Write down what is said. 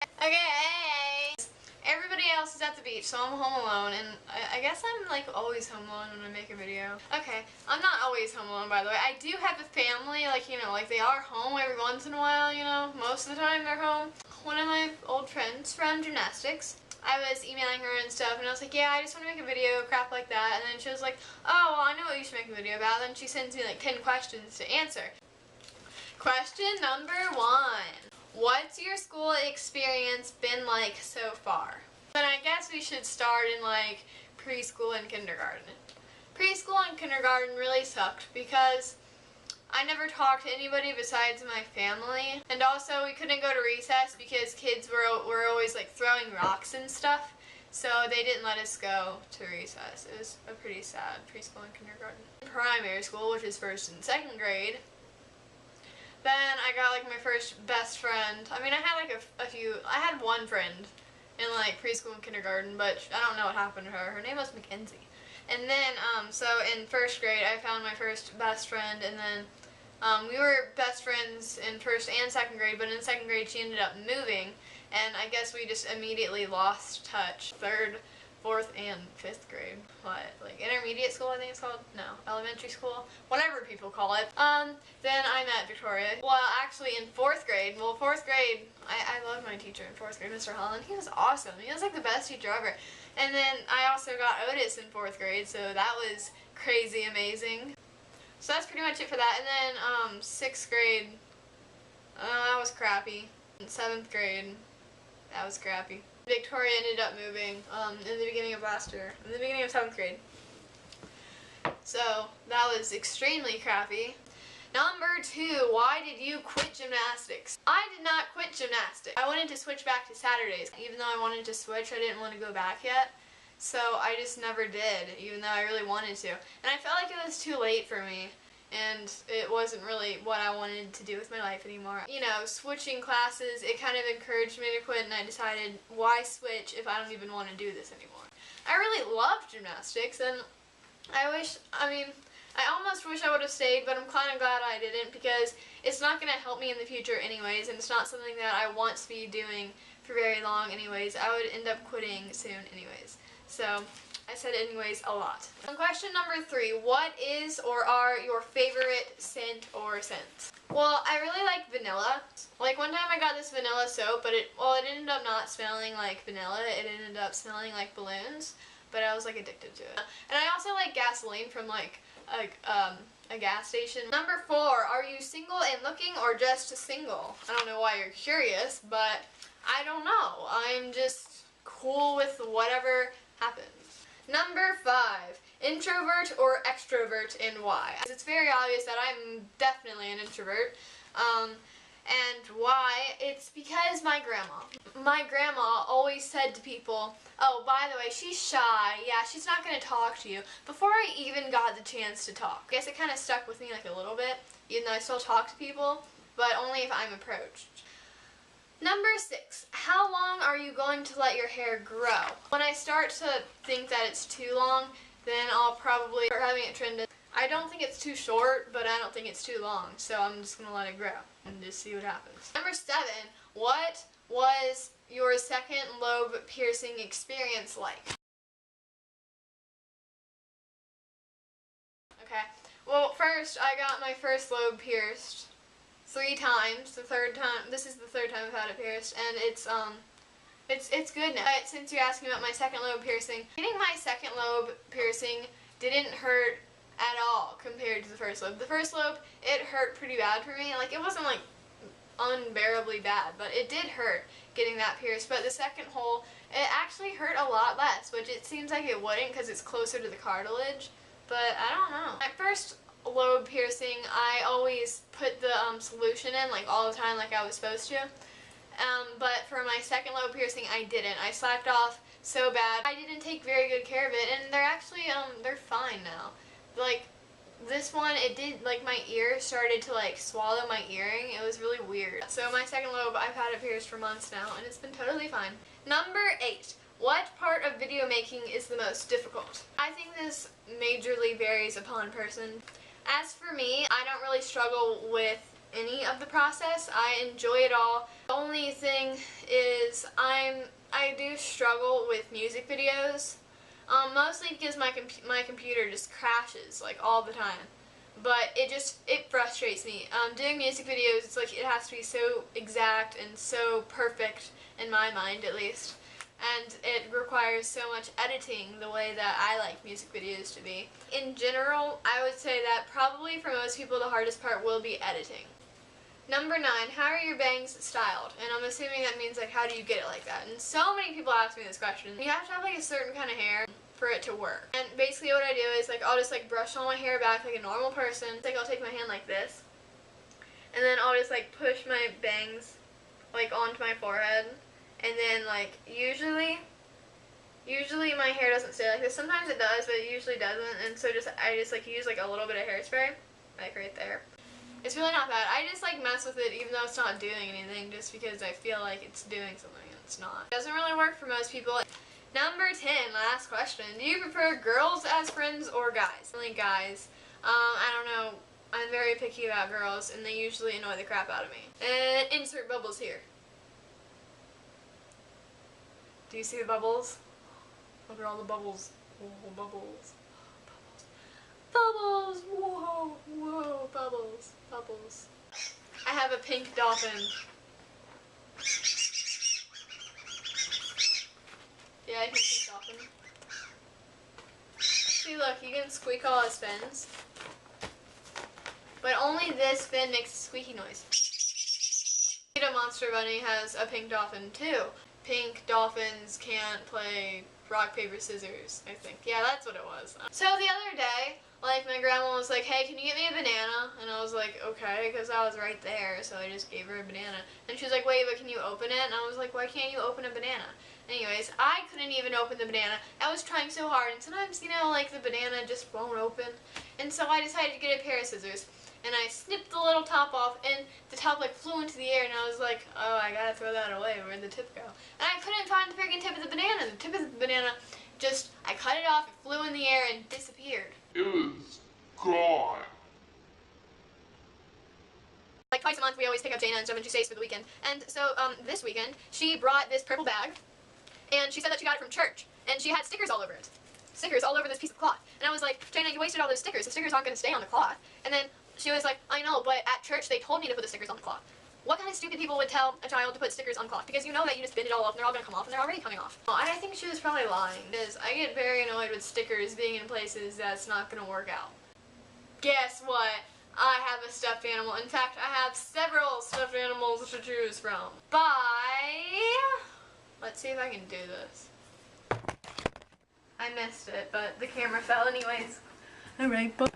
Okay, everybody else is at the beach, so I'm home alone, and I guess I'm like always home alone when I make a video. Okay, I'm not always home alone, by the way. I do have a family, like, you know, like they are home every once in a while, you know, most of the time they're home. One of my old friends from gymnastics, I was emailing her and stuff, and I was like, yeah, I just want to make a video, crap like that, and then she was like, oh, well, I know what you should make a video about, and then she sends me like 10 questions to answer. Question number 1. What's your school experience been like so far? Then I guess we should start in like preschool and kindergarten. Preschool and kindergarten really sucked because I never talked to anybody besides my family, and also we couldn't go to recess because kids were always like throwing rocks and stuff, so they didn't let us go to recess. It was a pretty sad preschool and kindergarten. Primary school, which is 1st and 2nd grade, then I got like my first best friend. I mean, I had like I had one friend in like preschool and kindergarten, but I don't know what happened to her. Her name was Mackenzie. And then, so in 1st grade, I found my first best friend, and then we were best friends in 1st and 2nd grade, but in 2nd grade she ended up moving, and I guess we just immediately lost touch. 3rd, 4th, and 5th grade. What? Like intermediate school, I think it's called? No, elementary school? Whatever people call it. Then I met Victoria. Well, actually in 4th grade, well 4th grade, I loved my teacher in 4th grade, Mr. Holland. He was awesome. He was like the best teacher ever. And then I also got Otis in 4th grade, so that was crazy amazing. So that's pretty much it for that. And then 6th grade, that was crappy. In 7th grade, that was crappy. Victoria ended up moving in the beginning of last year, in the beginning of 7th grade. So that was extremely crappy. Number 2, why did you quit gymnastics? I did not quit gymnastics. I wanted to switch back to Saturdays. Even though I wanted to switch, I didn't want to go back yet. So I just never did, even though I really wanted to. And I felt like it was too late for me, and it wasn't really what I wanted to do with my life anymore. You know, switching classes, it kind of encouraged me to quit, and I decided, why switch if I don't even want to do this anymore? I really loved gymnastics, and I almost wish I would have stayed, but I'm kind of glad I didn't, because it's not going to help me in the future anyways, and it's not something that I want to be doing for very long anyways. I would end up quitting soon anyways. So I said anyways a lot. Question number 3, what is or are your favorite scent or scents? Well, I really like vanilla. Like one time I got this vanilla soap, but it ended up not smelling like vanilla. It ended up smelling like balloons, but I was like addicted to it. And I also like gasoline from like a gas station. Number 4, are you single and looking or just single? I don't know why you're curious, but I don't know. I'm just cool with whatever happens. Number 5, introvert or extrovert, and why? It's very obvious that I'm definitely an introvert. And why? It's because my grandma always said to people, oh, by the way, she's shy, yeah, she's not going to talk to you, before I even got the chance to talk. I guess it kind of stuck with me like a little bit, even though I still talk to people, but only if I'm approached. Number 6, how long are you going to let your hair grow? When I start to think that it's too long, then I'll probably start having it trimmed. I don't think it's too short, but I don't think it's too long, so I'm just going to let it grow and just see what happens. Number 7, what was your second lobe piercing experience like? Okay, well first I got my first lobe pierced 3 times. This is the third time I've had it pierced, and it's good now. But since you're asking about my second lobe piercing, getting my second lobe piercing didn't hurt at all compared to the first lobe. The first lobe, it hurt pretty bad for me. Like, it wasn't like unbearably bad, but it did hurt getting that pierced. But the second hole, it actually hurt a lot less, which it seems like it wouldn't because it's closer to the cartilage, but I don't know. My first lobe piercing, I always put the solution in like all the time like I was supposed to, but for my second lobe piercing I didn't. I slacked off so bad. I didn't take very good care of it, and they're actually they're fine now. Like this one, it did, like my ear started to like swallow my earring. It was really weird. So my second lobe, I've had it pierced for months now, and it's been totally fine. Number 8, what part of video making is the most difficult? I think this majorly varies upon person. As for me, I don't really struggle with any of the process. I enjoy it all. The only thing is I do struggle with music videos, mostly because my computer just crashes like all the time. But it frustrates me. Doing music videos, it's like it has to be so exact and so perfect in my mind, at least. And it requires so much editing the way that I like music videos to be. In general, I would say that probably for most people the hardest part will be editing. Number 9, how are your bangs styled? And I'm assuming that means like how do you get it like that? And so many people ask me this question. You have to have like a certain kind of hair for it to work. And basically what I do is like I'll just like brush all my hair back like a normal person. It's like I'll take my hand like this. And then I'll just like push my bangs like onto my forehead. And then like usually my hair doesn't stay like this. Sometimes it does, but it usually doesn't. And so I just like use like a little bit of hairspray, like right there. It's really not bad. I just like mess with it even though it's not doing anything, just because I feel like it's doing something and it's not. It doesn't really work for most people. Number 10, last question. Do you prefer girls as friends or guys? Really guys. I don't know. I'm very picky about girls and they usually annoy the crap out of me. And insert bubbles here. Do you see the bubbles? Look at all the bubbles. Whoa, bubbles. Bubbles! Whoa, whoa, bubbles, bubbles. I have a pink dolphin. Yeah, I can pink dolphin. See, look, you can squeak all his fins. But only this fin makes a squeaky noise. The Monster Bunny has a pink dolphin too. Pink dolphins can't play rock, paper, scissors, I think. Yeah, that's what it was. So the other day, like my grandma was like, hey, can you get me a banana? And I was like, okay, because I was right there, so I just gave her a banana. And she was like, wait, but can you open it? And I was like, why can't you open a banana? Anyways, I couldn't even open the banana. I was trying so hard, and sometimes, you know, like the banana just won't open. And so I decided to get a pair of scissors. And I snipped the little top off, and the top like flew into the air, and I was like, oh, I gotta throw that away. Where'd the tip go? And I couldn't find the freaking tip of the banana. The tip of the banana just, I cut it off, it flew in the air, and disappeared. It was gone. Like twice a month, we always pick up Jana and stuff, and she stays for the weekend. And so this weekend, she brought this purple bag, and she said that she got it from church, and she had stickers all over it. Stickers all over this piece of cloth. And I was like, Jana, you wasted all those stickers. The stickers aren't going to stay on the cloth. And then she was like, I know, but at church they told me to put the stickers on the cloth. What kind of stupid people would tell a child to put stickers on cloth? Because you know that you just bend it all off and they're all going to come off, and they're already coming off. Well, I think she was probably lying, because I get very annoyed with stickers being in places that's not going to work out. Guess what? I have a stuffed animal. In fact, I have several stuffed animals to choose from. Let's see if I can do this. I missed it, but the camera fell anyways. Alright, but